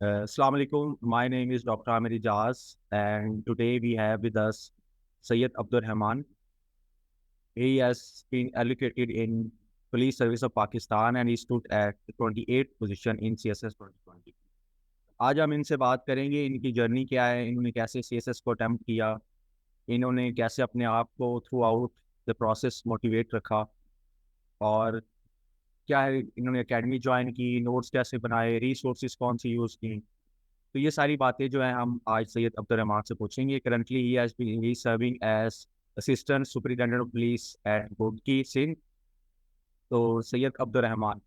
Assalamu alaikum. My name is Dr. Amir Ijaz, and today we have with us Sayyid Abdur Rahman. He has been allocated in Police Service of Pakistan and he stood at the 28th position in CSS 2020. आज हम इनसे बात करेंगे इनकी journey क्या है, इन्होंने कैसे CSS को अटेम्प्ट किया, इन्होंने कैसे अपने आप को through out the process motivate रखा और क्या है इन्होंने एकेडमी ज्वाइन की, नोट्स कैसे बनाए, रिसोर्सेज कौन सी यूज़ की। तो ये सारी बातें जो है हम आज सैयद अब्दुल रहमान से पूछेंगे। Currently he has been serving as assistant superintendent of police at Ghotki Sindh. तो सैयद अब्दुल रहमान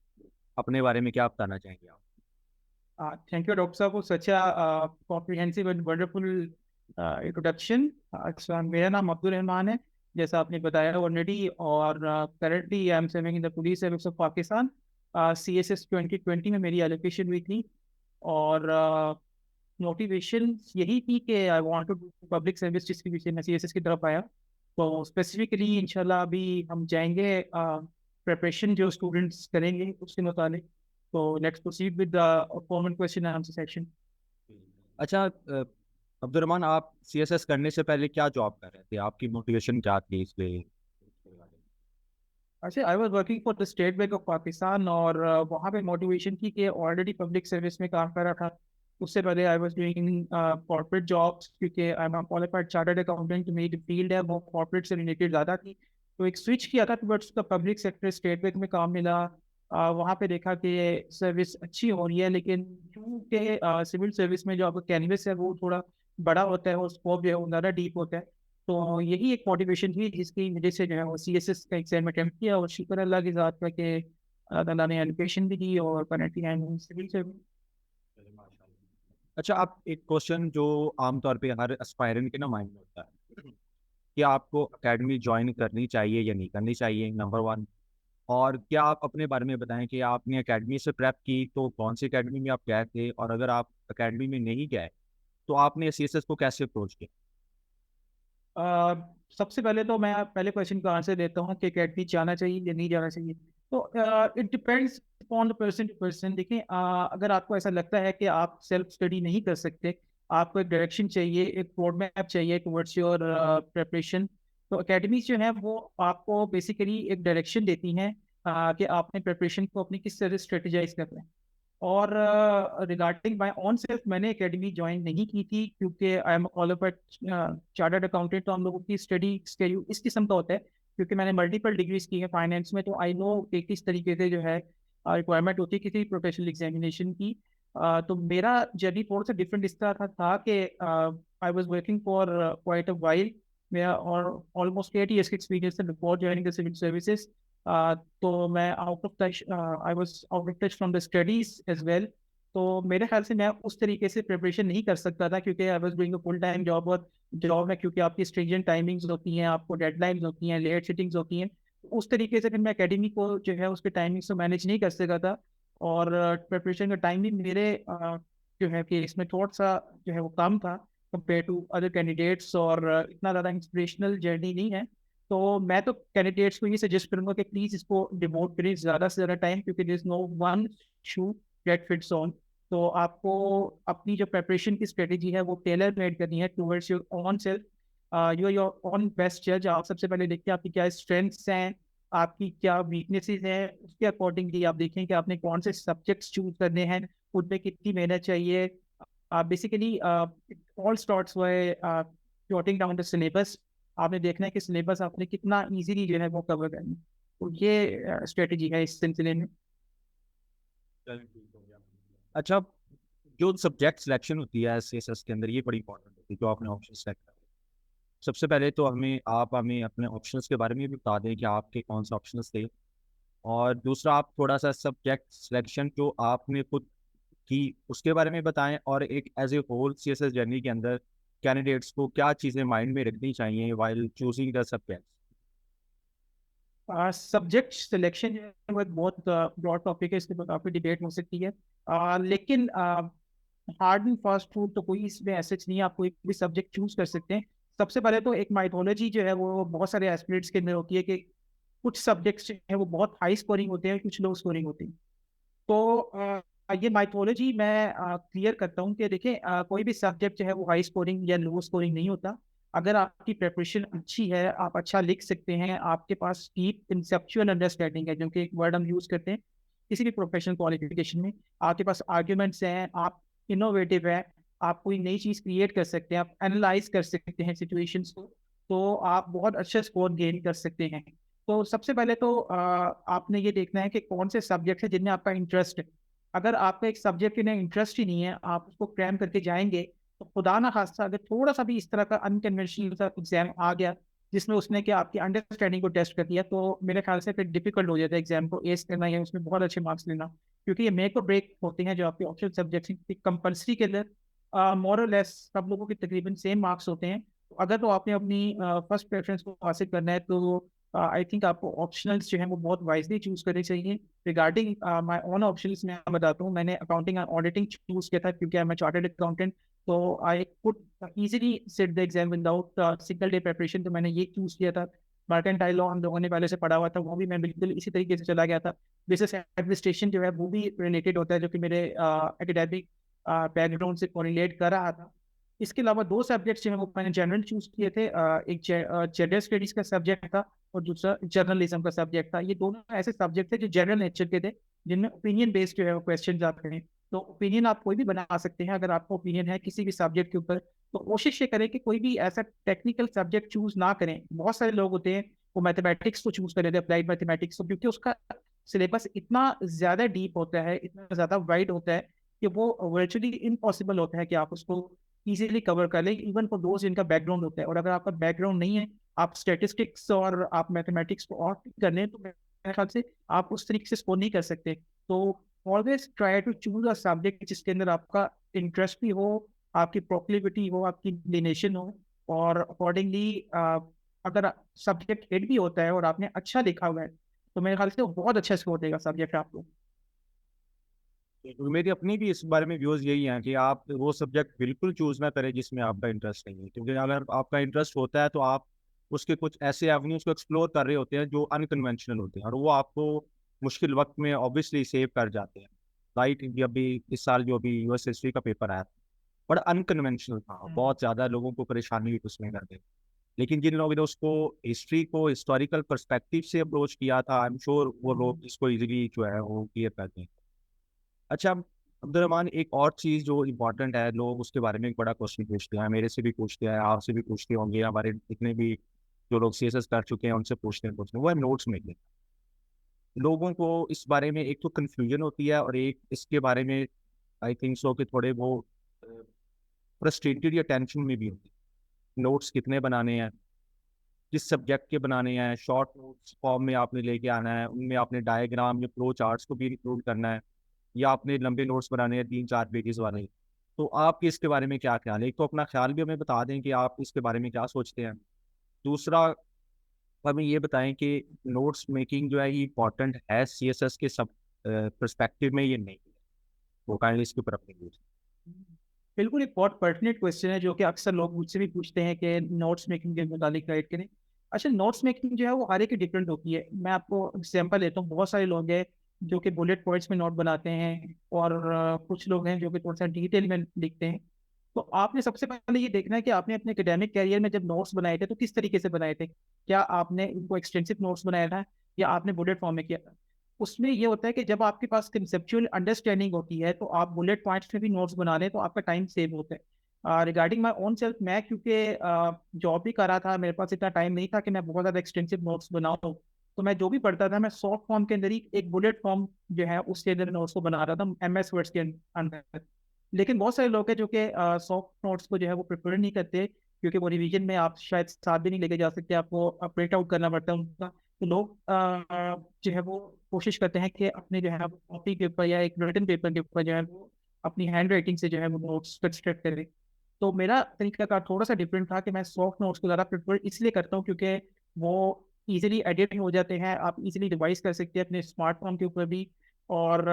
अपने बारे में क्या बताना चाहेंगे आप? Thank you, Dr. Saab, for such a comprehensive and wonderful introduction. अच्छा, मेरा नाम अब्दुल रहमान है, जैसा आपने बताया ऑलरेडी, और currently I am serving in the police service of Pakistan. CSS 2020 में मेरी एलोकेशन हुई थी और मोटिवेशन यही थी कि I want to do public service, जिसकी वजह से मैं CSS की तरफ आया। तो स्पेसिफिकली इंशाल्लाह अभी हम जाएंगे प्रिपरेशन जो स्टूडेंट्स करेंगे उसके मुताबिक। So let's proceed with the common question and answer section. अच्छा, अब्दुल रहमान, आप CSS करने से पहले क्या जॉब कर रहे थे? आपकी मोटिवेशन क्या थी इस पे? अच्छा, I was working for the state bank of Pakistan और वहाँ पे मोटिवेशन थी कि ऑलरेडी पब्लिक सर्विस में काम कर रहा था। उससे पहले I was doing corporate jobs, क्योंकि I am qualified chartered accountant. मेरी फील्ड है वो कॉर्पोरेट से रिलेटेड ज़्यादा थी, तो एक स्विच किया था towards the public sector. State bank में काम मिला, वहाँ पे देखा कि सर्विस अच्छी हो रही है, लेकिन क्योंकि सिविल सर्विस में जो आपका कैनवस है वो थोड़ा बड़ा होता है और स्कोप जो है वो ज़्यादा डीप होता है। तो यही एक मोटिवेशन थी जिसकी वजह से जो है वो CSS का एग्जाम अटेम्प्ट किया, और शुक्र अल्लाह की ज़ात का कि अल्लाह ताला ने एलोकेशन भी दी और currently I am civil service. अच्छा, आप एक क्वेश्चन जो आमतौर पे हर एस्पायरेंट के ना माइंड में होता है कि आपको एकेडमी ज्वाइन करनी चाहिए या नहीं करनी चाहिए, नंबर वन। और क्या आप अपने बारे में बताएं कि आपने एकेडमी से प्रेप की तो कौन सी एकेडमी में आप गए थे, और अगर आप एकेडमी में नहीं गए तो आपने CSS को कैसे अप्रोच किया? सबसे पहले तो मैं पहले क्वेश्चन का आंसर देता हूँ कि अकेडमी जाना चाहिए या नहीं जाना चाहिए। तो it depends upon the person to person. देखिए, अगर आपको ऐसा लगता है कि आप सेल्फ स्टडी नहीं कर सकते, आपको एक डायरेक्शन चाहिए, एक रोड मैप चाहिए टुवर्ड्स योर प्रिपरेशन, तो अकेडमीज जो है वो आपको बेसिकली एक डायरेक्शन देती हैं कि आपने प्रिपरेशन को अपनी किस तरह स्ट्रेटेजाइज करना है। और रिगार्डिंग माय ऑन सेल्फ, मैंने एकेडमी ज्वाइन नहीं की थी क्योंकि I am qualified chartered accountant. तो हम लोगों की स्टडी स्केड्यूल इस किस्म का होता है, क्योंकि मैंने मल्टीपल डिग्रीज की है फाइनेंस में, तो आई नो कि किस तरीके से जो है रिक्वायरमेंट होती है किसी प्रोफेशनल एग्जामिनेशन की। तो मेरा जर्नी थोड़ा सा डिफरेंट इस तरह था कि I was working for quite a while. मेरा और ऑलमोस्ट 8 years का एक्सपीरियंस है before joining the civil services. तो मैं out of touch, I was out of touch from the studies as well. तो मेरे ख्याल से मैं उस तरीके से प्रिपरेशन नहीं कर सकता था, क्योंकि I was doing a full time job. और जॉब में क्योंकि आपकी स्ट्रिंजेंट टाइमिंग्स होती हैं, आपको डेडलाइंस होती हैं, लेट सिटिंग्स होती हैं, तो उस तरीके से फिर मैं एकेडमी को जो है उसके टाइमिंग्स को मैनेज नहीं कर सका था। और प्रिपरेशन का टाइम भी मेरे जो है कि इसमें थोड़ा सा जो है वो कम था कंपेयर टू अदर कैंडिडेट्स, और इतना ज़्यादा इंस्पिरेशनल जर्नी नहीं है। तो मैं तो कैंडिडेट्स को ये सजेस्ट करूंगा कि प्लीज इसको डिवोट करें ज़्यादा से ज़्यादा टाइम, क्योंकि there is no one shoe that fits on. तो आपको अपनी जो प्रिपरेशन की स्ट्रेटेजी है वो टेलर मेड करनी है towards your own self. You are your own best जज। आप सबसे पहले देखिए आपकी क्या स्ट्रेंथ्स हैं, आपकी क्या वीकनेसेस हैं, उसके अकॉर्डिंगली आप देखें कि आपने कौन से सब्जेक्ट्स चूज करने हैं, उनमें कितनी मेहनत चाहिए। Basically all starts by jotting down the syllabus. आपने देखना है कि सिलेबस आपने कितना इजीली जो है वो कवर करना है। तो ये स्ट्रेटेजी है इस सिलसिले में। अच्छा, जो सब्जेक्ट सिलेक्शन होती है CSS के अंदर, ये बड़ी इंपॉर्टेंट होती है जो आपने ऑप्शन सेलेक्ट करा। सबसे पहले तो हमें अपने ऑप्शंस के बारे में भी बता दें कि आपके कौन से ऑप्शंस थे। और दूसरा, आप थोड़ा सा सब्जेक्ट सिलेक्शन जो आपने खुद की उसके बारे में बताएं, और एक as a whole CSS journey के अंदर कैंडिडेट्स को क्या चीज़ें माइंड में रखनी चाहिए while choosing the subject. Subject selection जो है वो एक बहुत ब्रॉड टॉपिक है, इसके ऊपर काफ़ी डिबेट हो सकती है। लेकिन हार्ड एंड फास्ट रूल तो कोई इसमें ऐसे नहीं है, आप कोई भी सब्जेक्ट चूज कर सकते हैं। सबसे पहले तो एक माइथोलॉजी जो है वो बहुत सारे एस्पिरेट्स के अंदर होती है कि कुछ सब्जेक्ट्स जो है वो बहुत हाई स्कोरिंग होते हैं, कुछ लो स्कोरिंग होते हैं। तो ये माइथोलॉजी मैं क्लियर करता हूँ कि देखिए कोई भी सब्जेक्ट जो है वो हाई स्कोरिंग या लो स्कोरिंग नहीं होता। अगर आपकी प्रिपरेशन अच्छी है, आप अच्छा लिख सकते हैं, आपके पास डीप कंसेप्चुअल अंडरस्टैंडिंग है, जो कि एक वर्ड हम यूज़ करते हैं किसी भी प्रोफेशनल क्वालिफिकेशन में, आपके पास आर्ग्यूमेंट्स हैं, आप इनोवेटिव हैं, आप कोई नई चीज़ क्रिएट कर सकते हैं, आप एनालाइज़ कर सकते हैं सिचुएशंस को, तो आप बहुत अच्छा स्कोर गेन कर सकते हैं। तो सबसे पहले तो आपने ये देखना है कि कौन से सब्जेक्ट है जिनमें आपका इंटरेस्ट है। अगर आपका एक सब्जेक्ट में इंटरेस्ट ही नहीं है, आप उसको क्रैम करके जाएँगे, तो खुदा ना खास्ता अगर थोड़ा-सा भी इस तरह का अनकन्वेंशनल सा एग्ज़ाम आ गया, जिसमें उसने कि आपकी अंडरस्टैंडिंग को टेस्ट कर दिया, तो मेरे ख़्याल से फिर डिफ़िकल्ट हो जाता है एग्ज़ाम को एस करना या उसमें बहुत अच्छे मार्क्स लेना। क्योंकि ये मेक और ब्रेक होते हैं जो आपके ऑप्शनल सब्जेक्ट्स हैं। कंपल्सरी के अंदर मोर और लेस सब लोगों के तकरीबन सेम मार्क्स होते हैं। तो अगर तो आपने अपनी फर्स्ट प्रेफ़रेंस को हासिल करना है, तो आई थिंक आपको ऑप्शनल्स जो हैं वो बहुत वाइज़ली चूज़ करने चाहिए। रिगार्डिंग माय ओन ऑप्शंस मैं बताता हूँ, मैंने अकाउंटिंग एंड ऑडिटिंग चूज़ किया था क्योंकि I am a chartered accountant, तो I could easily sit the exam without single day preparation, तो मैंने ये चूज़ किया था। मर्केंटाइल लॉ हम लोगों ने पहले से पढ़ा हुआ था, वो भी मैं बिल्कुल इसी तरीके से चला गया था। बिज़नेस एडमिनिस्ट्रेशन जो है वो भी रिलेटेड होता है, जो कि मेरे एकेडमिक बैकग्राउंड से कोरिलेट कर रहा था। इसके अलावा 2 सब्जेक्ट्स जो हैं वो मैंने जनरल चूज़ किए थे। एक जनरल स्टडीज़ का सब्जेक्ट था और दूसरा जर्नलिज्म का सब्जेक्ट था। ये दोनों ऐसे सब्जेक्ट थे जो जनरल नेचर के थे, जिनमें ओपिनियन बेस्ड जो है वो क्वेश्चन्स आते हैं। तो ओपिनियन आप कोई भी बना सकते हैं, अगर आपका ओपिनियन है किसी भी सब्जेक्ट के ऊपर, तो कोशिश ये करें कि कोई भी ऐसा टेक्निकल सब्जेक्ट चूज़ ना करें। बहुत सारे लोग होते हैं, वो मैथमेटिक्स को चूज़ कर लेते हैं, अप्लाइड मैथमेटिक्स को, क्योंकि उसका सिलेबस इतना ज़्यादा डीप होता है, इतना ज़्यादा वाइड होता है कि वो वर्चुअली इम्पॉसिबल होता है कि आप उसको ईज़िली कवर कर लें, इवन फॉर दोज़ जिनका बैकग्राउंड होता है। और अगर आपका बैकग्राउंड नहीं है, आप स्टैटिस्टिक्स और आप मैथमेटिक्स को और कर लें, तो मेरे ख्याल से आप उस तरीके से स्कोर नहीं कर सकते। तो always try to choose a subject जिसके अंदर आपका इंटरेस्ट भी हो, आपकी प्रोक्लिविटी हो, आपकी इंक्लिनेशन हो, और अकॉर्डिंगली अगर सब्जेक्ट हिट भी होता है और आपने अच्छा लिखा हुआ है, तो मेरे ख्याल से वो बहुत अच्छा स्कोर देगा सब्जेक्ट आपको। तो मेरी अपनी भी इस बारे में व्यूज़ यही हैं कि आप वो सब्जेक्ट बिल्कुल चूज़ ना करें जिसमें आपका इंटरेस्ट नहीं है। क्योंकि अगर आपका इंटरेस्ट होता है तो आप उसके कुछ ऐसे एवेन्यूज़ को एक्सप्लोर कर रहे होते हैं जो अनकन्वेंशनल होते हैं और वो आपको मुश्किल वक़्त में ऑब्वियसली सेव कर जाते हैं। राइट, ये अभी इस साल जो अभी यूएस हिस्ट्री का पेपर आया, बड़ा अनकन्वेंशनल था, हुँ। बहुत ज़्यादा लोगों को परेशानी हुई उसमें करके। लेकिन जिन लोगों ने उसको हिस्ट्री को हिस्टोरिकल पर्सपेक्टिव से अप्रोच किया था, आई एम श्योर वो लोग इसको ईज़िली जो है वो क्लियर कर देंगे। अच्छा, अब्दुर्रहमान, एक और चीज़ जो इम्पोर्टेंट है, लोग उसके बारे में एक बड़ा क्वेश्चन पूछते हैं, मेरे से भी पूछते हैं, आपसे भी पूछते होंगे, हमारे जितने भी जो लोग सीएसएस कर चुके हैं उनसे पूछते हैं, वो है नोट्स मेकिंग। लोगों को इस बारे में एक तो कन्फ्यूजन होती है और एक इसके बारे में आई थिंक सो कि थोड़े वो फ्रस्ट्रेटेड या टेंशन में भी होती है। नोट्स कितने बनाने हैं, किस सब्जेक्ट के बनाने हैं, शॉर्ट नोट्स फॉर्म में आपने लेके आना है, उनमें आपने डायग्राम या फ्लो चार्ट्स को भी इंक्लूड करना है, या आपने लंबे नोट्स बनाने हैं 3-4 पेजेस वाले। तो आपके इसके बारे में क्या ख्याल है? एक तो अपना ख्याल भी हमें बता दें कि आप इसके बारे में क्या सोचते हैं। दूसरा, हमें ये बताएँ कि नोट्स मेकिंग जो है ये इम्पोर्टेंट है सीएसएस के सब पर्सपेक्टिव में, ये नहीं है? वो काइंडली इसके ऊपर अपनी व्यूज़। बिल्कुल, एक बहुत पर्टिनेंट क्वेश्चन है जो कि अक्सर लोग मुझसे भी पूछते हैं कि नोट्स मेकिंग के मुताबिक गाइड करें। अच्छा, नोट्स मेकिंग जो है वो हर एक की डिफरेंट होती है। मैं आपको एग्जांपल देता हूँ, बहुत सारे लोग हैं जो कि बुलेट पॉइंट्स में नोट बनाते हैं, और कुछ लोग हैं जो कि थोड़ा-सा डिटेल में लिखते हैं। तो आपने सबसे पहले ये देखना है कि आपने अपने एकेडमिक करियर में जब नोट्स बनाए थे तो किस तरीके से बनाए थे? क्या आपने इनको एक्सटेंसिव नोट्स बनाया था या आपने बुलेट फॉर्म में किया था? उसमें ये होता है कि जब आपके पास कंसेप्चुअल अंडरस्टैंडिंग होती है, तो आप बुलेट पॉइंट्स में भी नोट्स बना लें, तो आपका टाइम सेव होता है। रिगार्डिंग माय ओन सेल्फ, मैं क्योंकि जॉब भी कर रहा था, मेरे पास इतना टाइम नहीं था कि मैं बहुत ज़्यादा एक्सटेंसिव नोट्स बनाऊँ। तो मैं जो भी पढ़ता था, मैं शॉर्ट फॉर्म के अंदर ही एक बुलेट फॉर्म जो है, उसके अंदर नोट्स को बना रहा था एमएस वर्ड्स के अंदर। लेकिन बहुत सारे लोग हैं जो कि सॉफ्ट नोट्स को जो है वो प्रेफ़र नहीं करते, क्योंकि वो रिवीजन में आप शायद साथ भी नहीं लेके जा सकते, आपको प्रिंट आउट करना पड़ता है उनका। तो लोग जो है वो कोशिश करते हैं कि अपने जो है कॉपी के ऊपर या एक रिटन पेपर के ऊपर जो है वो अपनी हैंड राइटिंग से जो है वो नोट्स कंस्ट्रक्ट करें। तो मेरा तरीकाकार थोड़ा-सा डिफरेंट था कि मैं सॉफ्ट नोट्स को ज़्यादा प्रेफ़र इसलिए करता हूँ क्योंकि वो ईज़िली एडिट हो जाते हैं, आप ईज़िली रिवाइज़ कर सकते हैं अपने स्मार्टफ़ोन के ऊपर भी। और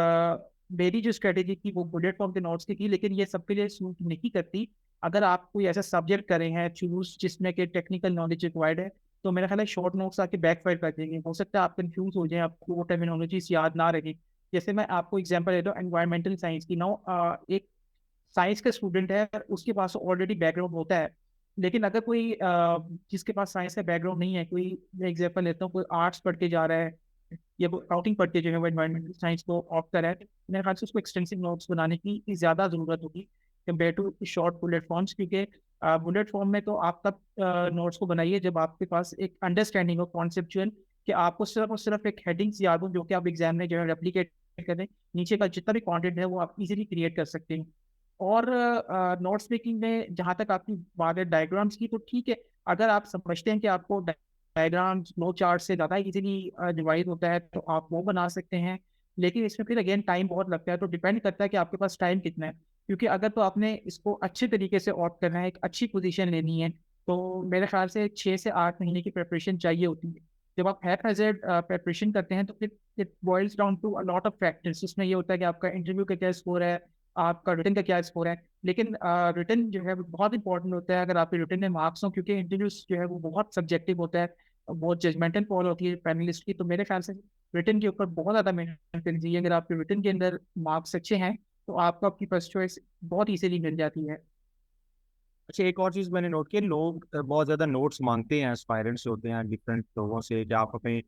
मेरी जो स्ट्रैटेजी थी वो बुलेट फॉर्म के नोट्स की थी, लेकिन ये सबके लिए सूट नहीं करती। अगर आप कोई ऐसा सब्जेक्ट कर रहे हैं चूज़ जिसमें कि टेक्निकल नॉलेज रिक्वायर्ड है, तो मेरा ख़्याल है शॉर्ट नोट्स आपके बैकफ़ायर कर देंगे। हो सकता है आप कन्फ्यूज़ हो जाएँ, आपको वो टर्मिनोलॉजीज़ याद ना रहे, जैसे मैं आपको एग्जांपल देता हूँ एनवायरमेंटल साइंस की। एक साइंस का स्टूडेंट है, उसके पास ऑलरेडी बैकग्राउंड होता है, लेकिन अगर कोई जिसके पास साइंस का बैकग्राउंड नहीं है, कोई मैं एग्जांपल लेता हूँ, कोई आर्ट्स पढ़ के जा रहा है या कोई अकाउंटिंग पढ़ के जो है वो एनवायरमेंटल साइंस को ऑप्ट कर रहा है, तो मेरे ख्याल से उसको एक्सटेंसिव नोट्स बनाने की ज़्यादा ज़रूरत होगी compare to short bullet forms, क्योंकि बुलेट फॉर्म में तो आप तब नोट्स को बनाइए जब आपके पास एक अंडरस्टैंडिंग हो कॉन्सेप्चुअल, कि आपको सिर्फ और सिर्फ एक हेडिंग्स याद हो जो कि आप एग्जाम में जो है रेप्लिकेट करें, नीचे का जितना भी कंटेंट है वो आप इजीली क्रिएट कर सकते हैं। और नोट्स मेकिंग में जहाँ तक आपकी बात है डायग्राम्स की, तो ठीक है, अगर आप समझते हैं कि आपको डायग्राम्स फ्लो चार्ट से ज़्यादा इजीली डिवाइड होता है तो आप वो बना सकते हैं, लेकिन इसमें फिर अगेन टाइम बहुत लगता है, तो डिपेंड करता है कि आपके पास टाइम कितना है। क्योंकि अगर तो आपने इसको अच्छे तरीके से ऑप्ट करना है, एक अच्छी पोजीशन लेनी है, तो मेरे ख्याल से 6 से 8 महीने की प्रिपरेशन चाहिए होती है। जब आप हैप्पैज़ार्ड प्रिपरेशन करते हैं तो फिर it boils down to a lot of factors. इसमें ये होता है कि आपका इंटरव्यू का क्या स्कोर है, आपका रिटन का क्या स्कोर है, लेकिन रिटन जो है वो बहुत इंपॉर्टेंट होता है अगर आपके रिटन में मार्क्स हों, क्योंकि इंटरव्यूज जो है वो बहुत सब्जेक्टिव होता है, बहुत जजमेंटल कॉल होती है पैनलिस्ट की। तो मेरे ख्याल से रिटन के ऊपर बहुत ज़्यादा मेहनत करनी चाहिए। अगर आपके रिटन के अंदर मार्क्स अच्छे हैं तो आपको आपकी फर्स्ट चॉइस बहुत इजीली मिल जाती है। अच्छा, एक और चीज़ मैंने नोट की, लोग बहुत ज़्यादा नोट्स मांगते हैं, एस्पायरेंट्स होते हैं डिफरेंट लोगों से, कि आप हमें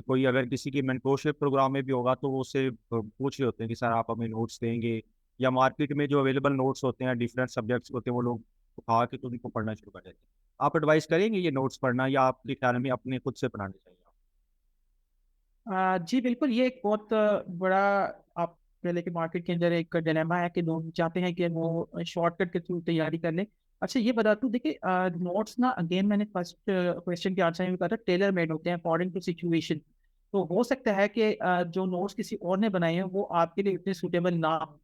कोई अगर किसी की मेंटोरशिप प्रोग्राम में भी होगा तो वो उससे पूछ रहे होते हैं कि सर आप हमें नोट्स देंगे, या मार्केट में जो अवेलेबल नोट्स होते हैं डिफरेंट सब्जेक्ट्स होते हैं वो लोग उठा के तो उनको पढ़ना शुरू कर देते हैं। आप एडवाइस करेंगे ये नोट्स पढ़ना, या आपके ख्याल में अपने खुद से पढ़ाने चाहिए? जी बिल्कुल, ये एक बहुत बड़ा आप कह लें कि मार्केट के अंदर एक डिलेमा है कि लोग चाहते हैं कि वो शॉर्टकट के थ्रू तैयारी कर लें। अच्छा, ये बता दूँ, देखिए नोट्स ना, अगेन मैंने फर्स्ट क्वेश्चन के आंसर में कहा था, टेलर मेड होते हैं अकॉर्डिंग टू सिचुएशन। तो हो सकता है कि जो नोट्स किसी और ने बनाए हैं वो आपके लिए इतने सूटेबल ना हो,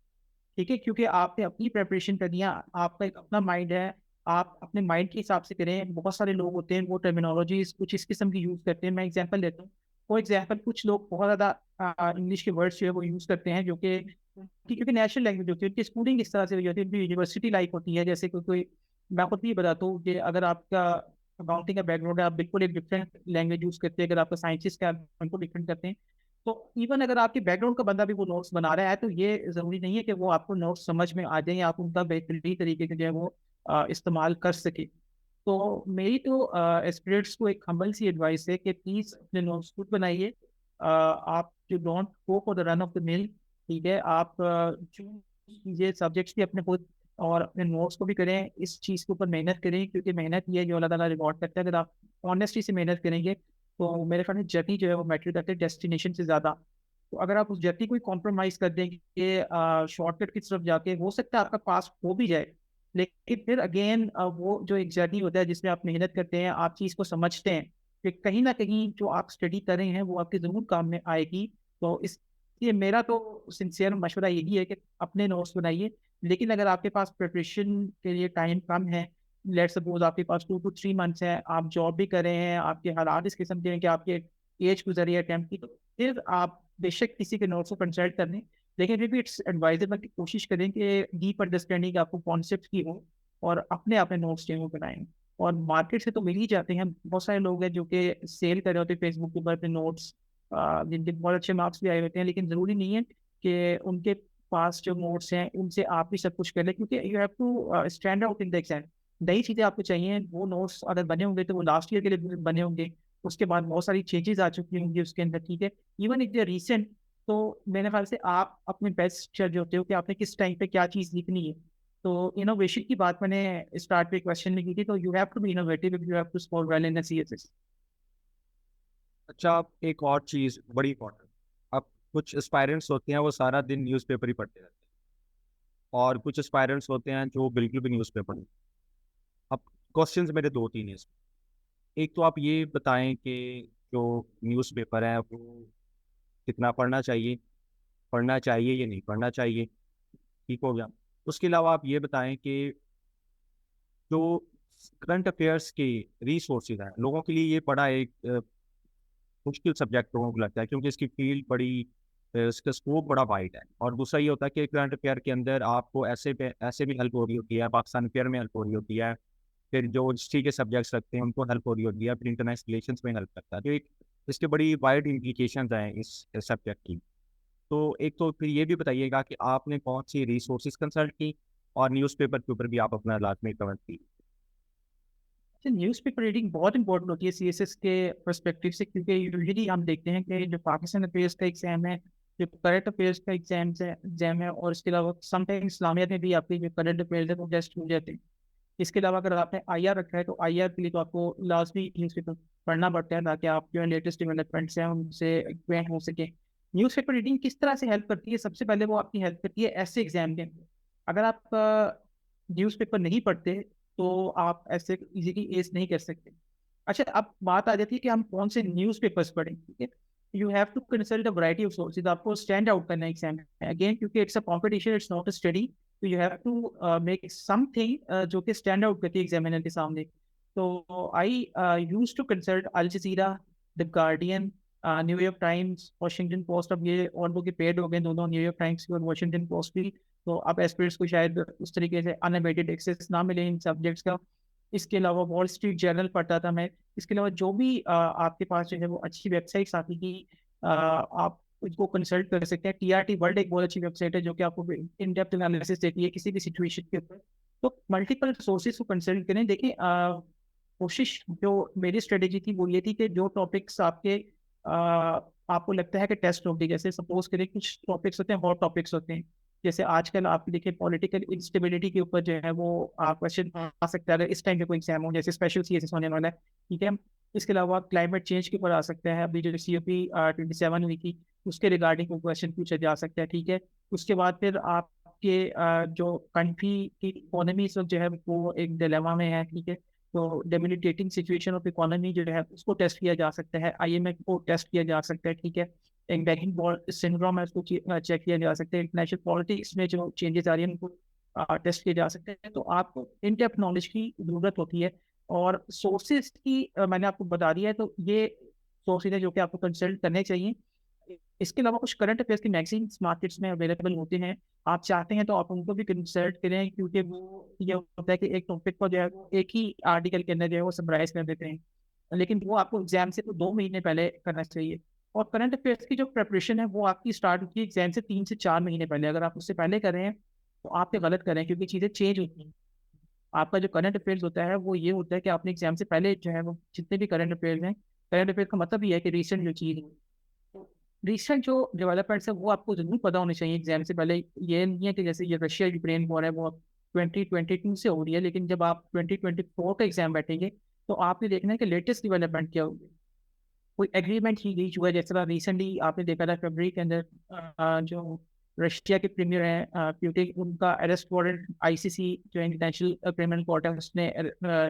ठीक है, क्योंकि आपने अपनी प्रिपरेशन करनी है, आपका एक अपना माइंड है, आप अपने माइंड के हिसाब से करें। बहुत सारे लोग होते हैं वो टर्मिनोलॉजीज कुछ इस किस्म की यूज़ करते हैं। मैं एग्जांपल देता हूँ, फॉर एग्जांपल कुछ लोग बहुत ज़्यादा इंग्लिश के वर्ड्स जो है वो यूज़ करते हैं, जो कि क्योंकि नेशनल लैंग्वेज होती है, उनकी स्कूलिंग इस तरह से हुई होती है, उनकी यूनिवर्सिटी लाइफ होती है। जैसे कोई मैं खुद भी बताता हूँ कि अगर आपका अकाउंटिंग का बैकग्राउंड है, आप बिल्कुल एक डिफरेंट लैंग्वेज यूज़ करते हैं, अगर आपका साइंसिस का उनको डिफरेंट करते हैं। तो इवन अगर आपके बैकग्राउंड का बंदा भी वो नोट्स बना रहा है, तो ये ज़रूरी नहीं है कि वो आपको नोट्स समझ में आ जाए या आप उनका बेहतरीन तरीके से जो है वो इस्तेमाल कर सके। तो मेरी तो एस्पिरेंट्स को एक हम्बल सी एडवाइस है कि प्लीज़ अपने नोट्स खुद बनाइए। आप जो don't go for the run of the mill, ठीक है, आप चूज कीजिए सब्जेक्ट्स भी अपने खुद, और अपने नोट्स को भी करें, इस चीज़ के ऊपर मेहनत करें, क्योंकि मेहनत ये है जो अल्लाह ताला रिवॉर्ड करता है। अगर आप ऑनेस्टी से मेहनत करेंगे तो मेरे ख्याल में जर्नी जो है वो मैटर करती है डेस्टिनेशन से ज़्यादा। तो अगर आप उस जर्नी को ही कॉम्प्रोमाइज़ कर देंगे शॉर्टकट की तरफ जाके, हो सकता है आपका पास हो भी जाए, लेकिन फिर अगेन वो जो एक जर्नी होता है जिसमें आप मेहनत करते हैं, आप चीज़ को समझते हैं कि कहीं न कहीं जो आप स्टडी कर रहे हैं वो आपके ज़रूर काम में आएगी। तो इसलिए मेरा तो सिंसियर मशवरा यही है कि अपने नोट्स बनाइए, लेकिन अगर आपके पास प्रिपरेशन के लिए टाइम कम है, लेट्स सपोज़ आपके पास 2 टू 3 मंथ्स हैं, आप जॉब भी कर रहे हैं, आपके हालात इस किस्म के हैं कि आपके एज गुज़री है अटेम्प्ट की, तो फिर आप बेशक किसी के नोट्स को कंसल्ट कर लें। लेकिन फिर भी इट्स एडवाइजेबल कि कोशिश करें कि डीप अंडरस्टैंडिंग आपको कॉन्सेप्ट की हो, और अपने नोट्स जो है वो बनाएँ। और मार्केट से तो मिल ही जाते हैं, बहुत सारे लोग हैं जो कि सेल कर रहे होते हैं फेसबुक के ऊपर अपने नोट्स, जिनके बहुत अच्छे मार्क्स भी आए होते हैं, लेकिन ज़रूरी नहीं है कि उनके पास जो नोट्स हैं उनसे आप भी सब कुछ कर लें, क्योंकि you have to stand out in the exam. नई चीज़ें आपको चाहिए, वो नोट्स अगर बने होंगे तो वो लास्ट ईयर के लिए बने होंगे, उसके बाद बहुत सारी चेंजेस आ चुकी होंगी उसके अंदर, ठीक है। Even if they are recent, तो मेरे ख्याल से आप अपने बेस्ट जज होते हो कि आपने किस टाइम पे क्या चीज़ लिखनी है। तो इनोवेशन की बात मैंने स्टार्ट पे क्वेश्चन में की थी, तो you have to be innovative if you have to score well in the CSS. अच्छा, आप एक और चीज़ बड़ी इंपॉर्टेंट, अब कुछ एस्पायरेंट्स होते हैं वो सारा दिन न्यूज़पेपर ही पढ़ते रहते हैं, और कुछ एस्पायरेंट्स होते हैं जो बिल्कुल भी न्यूज़पेपर नहीं। अब क्वेश्चंस मेरे दो तीन हैं इसमें। एक तो आप ये बताएं कि जो न्यूज़पेपर है वो कितना पढ़ना चाहिए या नहीं पढ़ना चाहिए, ठीक हो गया। उसके अलावा आप ये बताएं कि जो करंट अफेयर्स के रिसोर्सेज हैं, लोगों के लिए ये बड़ा एक मुश्किल सब्जेक्ट लोगों को लगता है, क्योंकि इसकी फील्ड बड़ी इसका स्कोप बड़ा वाइड है। और दूसरा ये होता है कि करंट अफेयर के अंदर आपको ऐसे भी हेल्प हो रही होती है, पाकिस्तान अफेयर में हेल्प हो रही होती है, फिर जो हिस्ट्री के सब्जेक्ट्स रखते हैं उनको हेल्प हो रही होती है, फिर इंटरनेशनल रिलेशंस में हेल्प करता है। तो एक इसके बड़ी वाइड इम्प्लीकेशन हैं इस सब्जेक्ट की। तो एक तो फिर ये भी बताइएगा कि आपने कौन सी रिसोर्सेज कंसल्ट की और न्यूज़पेपर के ऊपर भी आप अपना लाजमी कमेंट की। न्यूज़पेपर रीडिंग बहुत इंपॉर्टेंट होती है सीएसएस के पर्सपेक्टिव से, क्योंकि यूजुअली हम देखते हैं कि जो पाकिस्तान अफेयर्स का एग्जाम है, जो करंट अफेयर्स का एग्जाम है, और इसके अलावा समटाइम इस्लामियत में भी आपके जो करंट अफेयर्स है वो टेस्ट हो जाते हैं। इसके अलावा अगर आपने आईआर रखा है तो आईआर के लिए तो आपको लाजमी न्यूज़पेपर पढ़ना पड़ता है, ताकि आप जो लेटेस्ट डेवलपमेंट्स हैं उनसे एक्वेंट हो सके। न्यूज़पेपर रीडिंग किस तरह से हेल्प करती है? सबसे पहले वो आपकी हेल्प करती है ऐसे एग्जाम के अंदर। अगर आप न्यूज़पेपर नहीं पढ़ते तो आप ऐसे इजीली एस नहीं कर सकते। अच्छा, अब बात आ जाती है कि हम कौन से न्यूज़पेपर्स पढ़ें, ठीक है? You have to consult a variety of sources. आपको स्टैंड आउट करना है एग्जाम में, अगेन क्योंकि it's a competition, it's not a study. तो you have to make something जो कि स्टैंड आउट करती है एग्जामिनर के सामने। तो I use to consult Al Jazeera, the Guardian, New York Times, Washington Post. अब ये और वो के पेड हो गए दोनों, न्यूयॉर्क टाइम्स और वॉशिंगटन पोस्ट भी। तो अब एस्पिरेंट्स को शायद उस तरीके से अनअबेटेड एक्सेस ना मिले इन सब्जेक्ट्स का। इसके अलावा वॉल स्ट्रीट जर्नल पढ़ता था मैं। इसके अलावा जो भी आपके पास जो है वो अच्छी वेबसाइट्स आती थी, आप उसको कंसल्ट कर सकते हैं। टीआरटी वर्ल्ड एक बहुत अच्छी वेबसाइट है जो कि आपको इन डेप्थ एनालिसिस देती है किसी भी सिचुएशन के ऊपर। तो मल्टीपल सोर्सेज को कंसल्ट करें। देखिए, कोशिश जो मेरी स्ट्रेटेजी थी वो ये थी कि जो टॉपिक्स आपको लगता है कि टेस्ट होंगे, जैसे सपोज करें कुछ टॉपिक्स होते हैं, हॉट टॉपिक्स होते हैं, जैसे आजकल आप देखिए पॉलिटिकल इंस्टेबिलिटी के ऊपर जो है वो क्वेश्चन आ सकता है अगर इस टाइम पे कोई एग्जाम हो, जैसे स्पेशल सीएसएस होने वाला है, ठीक है। इसके अलावा क्लाइमेट चेंज के ऊपर आ सकता है, अभी जो COP 27 हुई थी उसके रिगार्डिंग को क्वेश्चन पूछा जा सकता है, ठीक है। उसके बाद फिर आपके जो कंट्री की इकोनॉमी इस वक्त जो है वो एक डिलेमा में है, ठीक है। तो डेबिलिटेटिंग सिचुएशन ऑफ इकोनॉमी जो है उसको टेस्ट किया जा सकता है, IMF को टेस्ट किया जा सकता है, ठीक है। एक बैकिंग बॉल सिंड्रोम है उसको चेक किया जा सकता है। इंटरनेशनल पॉलिटिक्स में जो चेंजेस आ रही हैं उनको टेस्ट किए जा सकते हैं। तो आपको इन डेप्थ नॉलेज की जरूरत होती है। और सोर्सेज की मैंने आपको बता दिया है, तो ये सोर्सेज है जो कि आपको कंसल्ट करने चाहिए। इसके अलावा कुछ करंट अफेयर्स की मैगजीन्स मार्केट्स में अवेलेबल होते हैं, आप चाहते हैं तो आप उनको भी कंसल्ट करें, क्योंकि वो ये होता है कि एक टॉपिक को जो है वो एक ही आर्टिकल के अंदर जो है वो समराइज कर देते हैं, लेकिन वो आपको एग्जाम से तो 2 महीने पहले करना चाहिए। और करंट अफेयर्स की जो प्रिपरेशन है वो आपकी स्टार्ट होती है एग्जाम से 3 से 4 महीने पहले। अगर आप उससे पहले कर रहे हैं तो आप ये गलत करें, क्योंकि चीज़ें चेंज होती हैं। आपका जो करंट अफेयर्स होता है वो ये होता है कि आपने एग्जाम से पहले जो है वो जितने भी करंट अफेयर्स हैं, करंट अफेयर का मतलब ये है कि रिसेंट जो चीज़ है, रिसेंट जो डेवलपमेंट्स है वो आपको जरूर पता होनी चाहिए एग्जाम से पहले। ये नहीं है कि जैसे ये रशिया यूक्रेन वॉर है वो 2022 से हो रही है, लेकिन जब आप 2024 का एग्जाम बैठेंगे तो आपने देखना है कि लेटेस्ट डेवलपमेंट क्या होगी। कोई एग्रीमेंट ही रीच हुआ है, जैसे रिसेंटली आपने देखा था फरवरी के अंदर जो रशिया के प्रीमियर हैं प्यूटिन, उनका अरेस्ट वारंट ICC जो इंटरनेशनल क्रिमिनल कोर्ट है उसने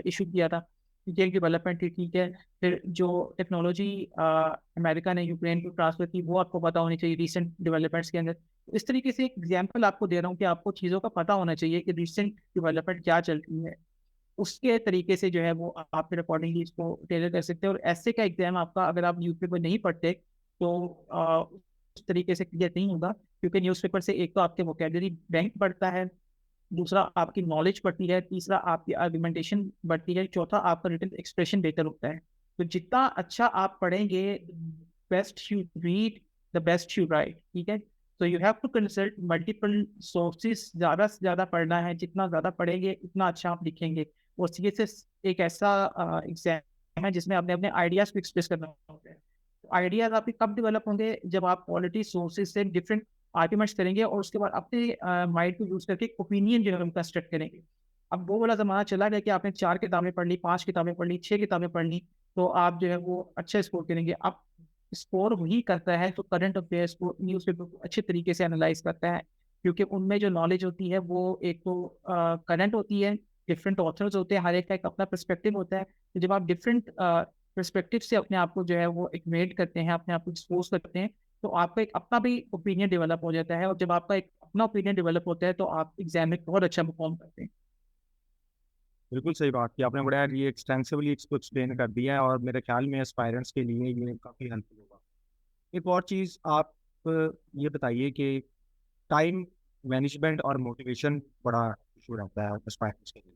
इशू किया था। ये एक डेवलपमेंट थी, ठीक है। फिर जो टेक्नोलॉजी अमेरिका ने यूक्रेन को ट्रांसफर की वो आपको पता होनी चाहिए रिसेंट डेवलपमेंट्स के अंदर। इस तरीके से एक एग्जाम्पल आपको दे रहा हूँ कि आपको चीज़ों का पता होना चाहिए कि रिसेंट डेवलपमेंट क्या चल रही है। उसके तरीके से जो है वो आप फिर अकॉर्डिंगली इसको टेलर कर सकते हैं। और ऐसे का एग्जाम आपका अगर आप न्यूज़पेपर नहीं पढ़ते तो उस तरीके से क्लियर नहीं होगा, क्योंकि न्यूज़पेपर से एक तो आपके वोकेबलरी बैंक बढ़ता है, दूसरा आपकी नॉलेज बढ़ती है, तीसरा आपकी आर्गुमेंटेशन बढ़ती है, चौथा आपका रिटन एक्सप्रेशन बेहतर होता है। तो जितना अच्छा आप पढ़ेंगे, best you read, the best you write, ठीक है। तो you have to consult multiple sources. ज़्यादा से ज़्यादा पढ़ना है, जितना ज़्यादा पढ़ेंगे उतना अच्छा आप लिखेंगे। और CSS एक ऐसा एग्जाम है जिसमें आपने अपने आइडियाज़ को एक्सप्रेस करना होता है। आइडियाज़ आपके कब डेवलप होंगे? जब आप क्वालिटी सोर्सेज से डिफरेंट आर्ग्यूमेंट्स करेंगे और उसके बाद अपने माइंड को यूज करके ओपिनियन जो है हम कंस्ट्रक्ट करेंगे। अब वो वाला ज़माना चला गया कि आपने 4 किताबें पढ़ ली, 5 किताबें पढ़ ली, 6 किताबें पढ़ ली, तो आप जो है वो अच्छा स्कोर करेंगे। अब स्कोर वही करता है तो करंट अफेयर्स को, न्यूज़पेपर को अच्छे तरीके से एनालाइज करता है, क्योंकि उनमें जो नॉलेज होती है वो एक तो करंट होती है, डिफरेंट ऑथर्स होते हैं, हर एक का एक अपना पर्सपेक्टिव होता है। तो जब आप डिफरेंट पर्सपेक्टिव से अपने आप को जो है वो इक्वेट करते हैं, अपने आप को एक्सपोज करते हैं, तो आपका एक अपना भी ओपिनियन डेवलप हो जाता है। और जब आपका एक अपना ओपिनियन डेवलप होता है तो आप एग्जाम में बहुत अच्छा परफॉर्म करते हैं। बिल्कुल सही बात की आपने, बड़ा ये एक्सटेंसिवली इसको एक्सप्लेन कर दिया है और मेरे ख्याल में एस्पायरेंट्स के लिए ये काफ़ी हेल्पफुल होगा। एक और चीज़ आप ये बताइए कि टाइम मैनेजमेंट और मोटिवेशन बड़ा इशू रहता है एस्पायरेंट्स के लिए।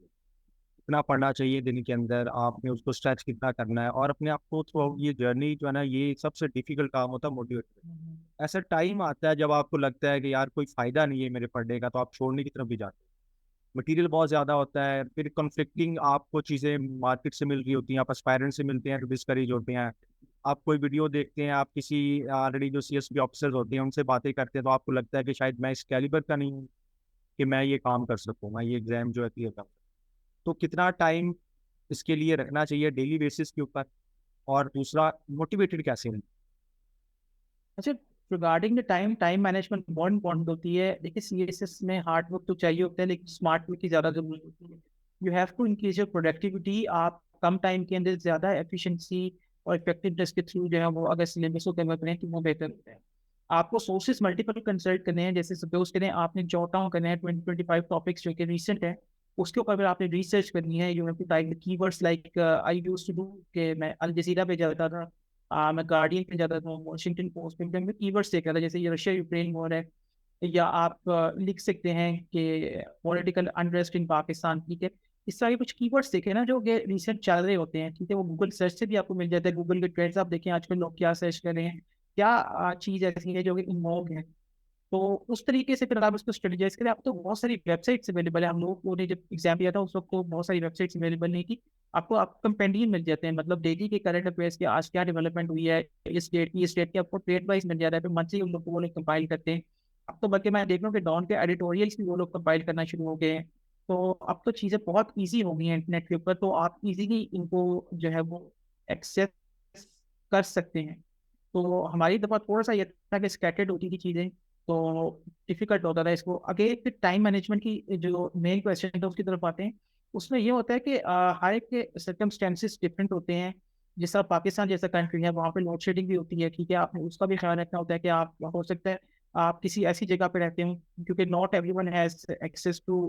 कितना पढ़ना चाहिए दिन के अंदर, आपने उसको स्ट्रेच कितना करना है, और अपने आप को थ्रू ये जर्नी जो है ना, ये सबसे डिफिकल्ट काम होता है मोटिवेट। ऐसा टाइम आता है जब आपको लगता है कि यार कोई फायदा नहीं है मेरे पढ़ने का, तो आप छोड़ने की तरफ भी जाते हैं। मटेरियल बहुत ज़्यादा होता है, फिर कॉन्फ्लिक्टिंग आपको चीज़ें मार्केट से मिल रही होती हैं, आप एस्पायरेंट से मिलते हैं तो डिस्करेज होते हैं। आप कोई वीडियो देखते हैं, आप किसी ऑलरेडी जो सीएसपी ऑफिसर्स होते हैं उनसे बातें करते हैं, तो आपको लगता है कि शायद मैं इस कैलिबर का नहीं हूँ कि मैं ये काम कर सकूँ, मैं ये एग्जाम जो है क्लियर कर सकूँ। तो कितना टाइम इसके लिए रखना चाहिए डेली बेसिस के ऊपर, और दूसरा मोटिवेटेड कैसे रहें? अच्छा, रिगार्डिंग द टाइम मैनेजमेंट बहुत इंपॉर्टेंट होती है। देखिए सीएसएस में हार्ड वर्क तो चाहिए होता है, लेकिन स्मार्ट वर्क की ज़्यादा जरूरत होती है। You have to increase your productivity. आप कम टाइम के अंदर ज़्यादा एफिशिएंसी और इफेक्टिवनेस के थ्रू जो है वो अगर सिलेबस को कवर करें तो वो बेहतर होता है। आपको सोर्सेज मल्टीपल कंसल्ट करने हैं। जैसे सपोज करें आपने जॉट डाउन करना है 20-25 टॉपिक्स जो कि रिसेंट है, उसके ऊपर अगर आपने रिसर्च करनी है, you have to type the keywords like I used to do कि मैं अल जजीरा पे जाता था, मैं गार्डियन पे जाता था, वॉशिंगटन पोस्ट पे मैं कीवर्ड्स देख रहा था, जैसे ये रशिया यूक्रेन वॉर है। या आप लिख सकते हैं कि पॉलिटिकल अनरेस्ट इन पाकिस्तान, ठीक है। इस तरह के कुछ कीवर्ड्स देखे ना जो कि रिसेंट चल रहे होते हैं, ठीक है, वो गूगल सर्च से भी आपको मिल जाता है। गूगल के ट्रेंड्स आप देखें आजकल लोग क्या सर्च कर रहे हैं, क्या चीज़ ऐसी है जो कि इन्वॉल्व है। तो उस तरीके से फिर आप उसको स्ट्रेटेजाइज करें। आप तो बहुत सारी वेबसाइट्स अवेलेबल है। हम लोगों ने जब एग्जाम दिया था उस वक्त तो बहुत सारी वेबसाइट्स अवेलेबल नहीं थी। आपको आप कंपेंडियम मिल जाते हैं, मतलब डेली के करंट अफेयर्स के आज क्या डेवलपमेंट हुई है, इस डेट की आपको डेट वाइज मिल जाता है। फिर मंथली उन लोग को वो लोग कंपाइल करते हैं। अब तो बल्कि मैं देख रहा हूँ कि डॉन के एडिटोरियल्स भी वो लोग कंपाइल करना शुरू हो गए हैं। तो अब तो चीज़ें बहुत ईजी हो गई हैं इंटरनेट के ऊपर, तो आप इजीली इनको जो है वो एक्सेस कर सकते हैं। तो हमारी दफ़ा थोड़ा सा ये था कि स्कैटर्ड होती थी चीज़ें, तो डिफिकल्ट होता था इसको। अगेन फिर टाइम मैनेजमेंट की जो मेन क्वेश्चन है उसकी तरफ आते हैं। उसमें ये होता है कि हर एक के सर्कमस्टेंसेस डिफरेंट होते हैं। जिस तरह पाकिस्तान जैसा कंट्री है वहाँ पे लोड शेडिंग भी होती है, ठीक है। आपने उसका भी ख्याल रखना होता है कि आप हो सकता है आप किसी ऐसी जगह पे रहते हो, क्योंकि not everyone has access to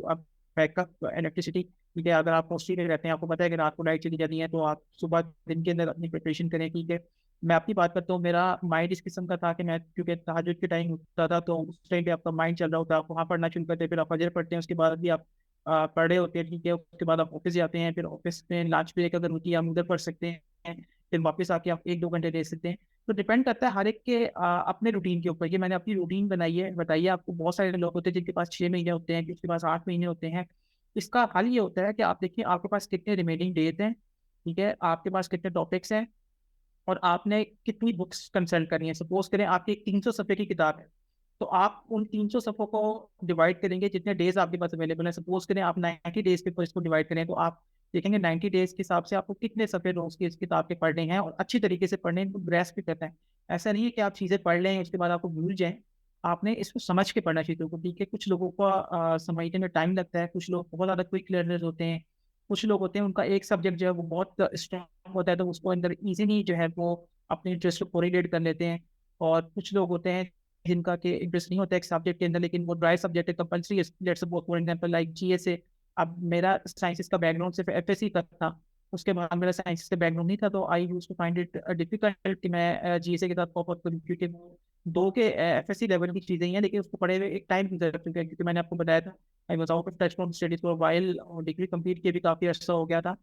backup electricity, ठीक है। अगर आप हॉस्टल में रहते हैं, आपको पता है कि रात को लाइट चली जाती है, तो आप सुबह दिन के अंदर अपनी प्रिपरेशन करें, ठीक है। मैं अपनी बात करता हूँ, मेरा माइंड इस किस्म का था कि मैं क्योंकि तहज्जुद के टाइम उठता था, तो उस टाइम पे आपका माइंड चल रहा होता है, आप वहाँ पढ़ना शुरू करते हैं, फिर आप फजर पढ़ते हैं, उसके बाद भी आप पढ़ रहे होते हैं, ठीक है। उसके बाद आप ऑफिस जाते हैं, फिर ऑफिस में लंच ब्रेक अगर होती है हम उधर पढ़ सकते हैं, फिर वापस आके आप 1-2 घंटे दे सकते हैं। तो डिपेंड करता है हर एक के अपने रूटीन के ऊपर। ये मैंने अपनी रूटीन बनाई है, बताइए। आपको बहुत सारे लोग होते हैं जिनके पास 6 महीने होते हैं, जिसके पास 8 महीने होते हैं। इसका हल ये होता है कि आप देखिए आपके पास कितने रिमेनिंग डेज हैं, ठीक है, आपके पास कितने टॉपिक्स हैं, और आपने कितनी बुक्स कंसल्ट करनी है। सपोज करें आपकी एक 300 सफ़े की किताब है, तो आप उन 300 सफ़ों को डिवाइड करेंगे जितने डेज आपके पास अवेलेबल है। सपोज करें आप 90 डेज के ऊपर इसको डिवाइड करें, तो आप देखेंगे 90 डेज के हिसाब से आपको कितने सफ़े रोज की इस किताब के पढ़ने हैं, और अच्छी तरीके से पढ़ने हैं, ग्रेस्प भी करते हैं। ऐसा नहीं है कि आप चीज़ें पढ़ लें उसके बाद आपको भूल जाएं। आपने इसको समझ के पढ़ना चाहिए, तो ठीक है। कुछ लोगों को समझने में टाइम लगता है, कुछ लोग बहुत ज़्यादा क्विक लर्नर्स होते हैं, कुछ लोग होते हैं उनका एक सब्जेक्ट जो है वो बहुत स्ट्रॉन्ग होता है, तो उसको अंदर ईजिली जो है वो अपने इंटरेस्ट को कोरिलेट कर लेते हैं। और कुछ लोग होते हैं जिनका के इंटरेस्ट नहीं होता है एक सब्जेक्ट के अंदर, लेकिन वो ड्राई सब्जेक्ट है, कंपल्सरी है। Let's suppose for example like GSA. अब मेरा साइंसेस का बैकग्राउंड सिर्फ एफएससी तक था, उसके बाद मेरा साइंसेस का बैकग्राउंड नहीं था, तो I used to find it difficult कि मैं जीएसए के साथ कॉप अप करूं, क्योंकि वो दो के एफएससी लेवल की चीज़ें ही हैं, लेकिन उसको पढ़े हुए एक टाइम गुजर चुका है, क्योंकि मैंने आपको बताया था I was out of touch from studies for while, और डिग्री कंप्लीट किए भी काफ़ी अर्सा हो गया था।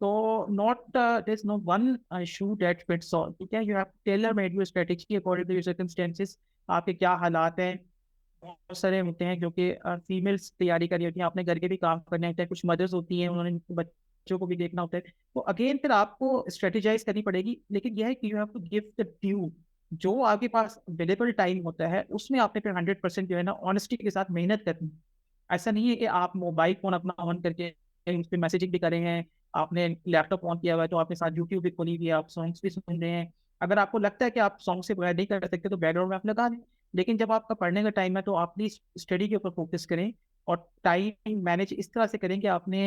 तो not there is no one shoe that fits all, ठीक है। You have tailor made your strategy according to your circumstances. आपके क्या हालात हैं। बहुत सारे होते हैं जो कि फीमेल्स तैयारी कर रही होती हैं, आपने घर के भी काम करने होते हैं, कुछ मदर्स होती हैं उन्होंने बच्चों को भी देखना होता है। तो अगेन फिर आपको स्ट्रेटेजाइज करनी पड़ेगी, लेकिन यह है कि you have to give the due. जो आपके पास अवेलेबल टाइम होता है उसमें आपने फिर 100% जो है ना ऑनेस्टी के साथ मेहनत करनी है। ऐसा नहीं है कि आप मोबाइल फोन अपना ऑन करके उस पर मैसेजिंग भी कर रहे हैं, आपने लैपटॉप ऑन किया हुआ है तो आपके साथ यूट्यूब भी खोली हुई है, आप सॉन्ग्स भी सुन रहे हैं। अगर आपको लगता है कि आप सॉन्ग से बगैर नहीं कर सकते तो बैकग्राउंड में आप लगा दें, लेकिन जब आपका पढ़ने का टाइम है तो आप प्लीज स्टडी के ऊपर फोकस करें। और टाइम मैनेज इस तरह से करें कि आपने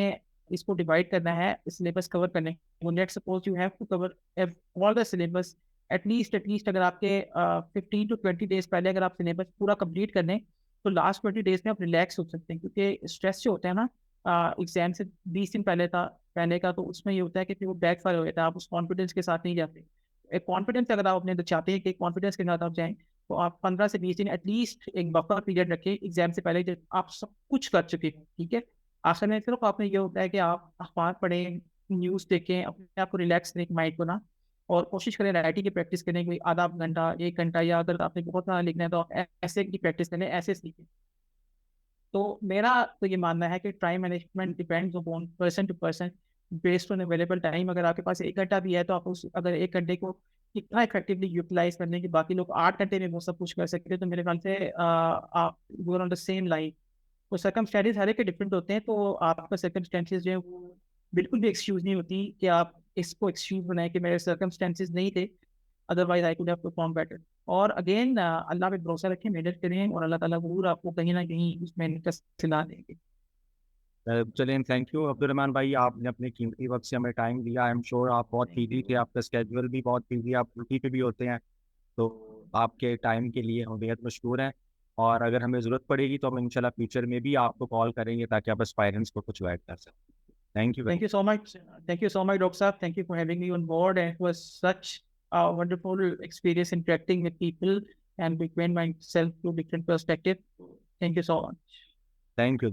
इसको डिवाइड करना है सिलेबस कवर करने को। Let's suppose you have to cover all the syllabus at least अगर आपके 15 to 20 डेज पहले अगर आप सिलेबस पूरा कंप्लीट कर लें, तो लास्ट 20 डेज में आप रिलैक्स हो सकते हैं। क्योंकि स्ट्रेस जो होता है ना एग्जाम से 20 दिन पहले का, तो उसमें ये होता है कि फिर वो बैक फायर हो जाता है, आप उस कॉन्फिडेंस के साथ नहीं जाते। एक कॉन्फिडेंस अगर आप अपने अंदर चाहते हैं कि कॉन्फिडेंस के साथ आप जाएं, तो आप 15 से 20 दिन एटलीस्ट एक बफर पीरियड रखें एग्जाम से पहले, जब आप सब कुछ कर चुके हो, ठीक है। आशा नहीं सिर्फ आपने ये होता है कि आप अखबार पढ़ें, न्यूज़ देखें, अपने आप को रिलैक्स रखें माइंड को ना, और कोशिश करें राइटिंग की प्रैक्टिस करने की आधा घंटा, 1 घंटा, या अगर आपने बहुत ज़्यादा लिखना है तो आप ऐसे की प्रैक्टिस करें, ऐसे सीखें। तो मेरा तो ये मानना है कि time management depends upon person to person, based on available time. अगर आपके पास 1 घंटा भी है तो आप उस अगर 1 घंटे को इतना इफेक्टिवली यूटिलाइज करने की बाकी लोग 8 घंटे में वो सब कुछ कर सकते हैं, तो मेरे ख्याल से आप you are on the same line. तो सर्कमस्टेंसेस हर एक के डिफरेंट होते हैं, तो आपका सर्कमस्टेंसेस जो है वो बिल्कुल भी एक्सक्यूज नहीं होती कि आप इसको एक्सक्यूज बनाएं कि मेरे सर्कमस्टेंसेस नहीं थे, otherwise I could have perform better. और अगेन अल्लाह पे भरोसा रखें, मेहनत करें, और अल्लाह ताला ज़रूर आपको कहीं ना कहीं उस मेहनत का सिला देंगे। चलिए, थैंक यू अब्दुल रहमान भाई, आपने अपने कीमती वक्त से हमें टाइम दिया। आई एम श्योर आप बहुत थैंक बिजी थे, यू। आपका स्केड्यूल भी बहुत बिजी, आप ड्यूटी पे भी होते हैं। तो आपके टाइम के लिए हम बेहद मशहूर हैं। और अगर हमें ज़रूरत पड़ेगी तो हम इंशाल्लाह फ्यूचर में भी आपको कॉल करेंगे ताकि आप एस्पायरेंट्स को कुछ गाइड कर सकें। Thank you very Thank you so much. Thanक you so much, Dr. Saab. Thank you for having me on board. And it was such a wonderful experience interacting with people and between myself to different perspective. Thank you so much. Thank you.